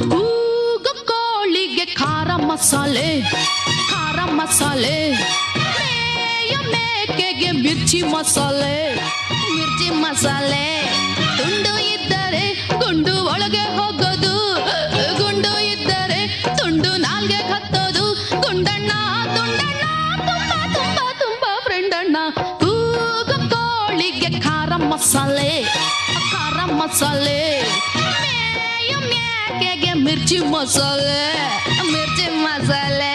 ಕೂಗು ಕೋಳಿಗೆ ಖಾರ ಮಸಾಲೆ ಖಾರ ಮಸಾಲೆ, ಮೇಯ ಮೇಕೆಗೆ ಮಿರ್ಚಿ ಮಸಾಲೆ ಮಿರ್ಚಿ ಮಸಾಲೆ. ತುಂಡು ಇದ್ದರೆ ಗುಂಡು ಒಳಗೆ ಹೋಗೋದು, ಗುಂಡು ಇದ್ದರೆ ತುಂಡು ನಾಲ್ಗೆ ಹತ್ತೋದು. ಗುಂಡಣ್ಣ ತುಂಡಣ್ಣ ತುಂಬಾ ತುಂಬಾ ತುಂಬಾ ಫ್ರೆಂಡ್ ಅಣ್ಣ. ಕೂಗು ಕೋಳಿಗೆ ಖಾರ ಮಸಾಲೆ ಖಾರ ಮಸಾಲೆ, ಮೇಯ ಮೇಕೆಗೆ ಮಿರ್ಚಿ ಮಸಾಲೆ ಮಿರ್ಚಿ ಮಸಾಲೆ.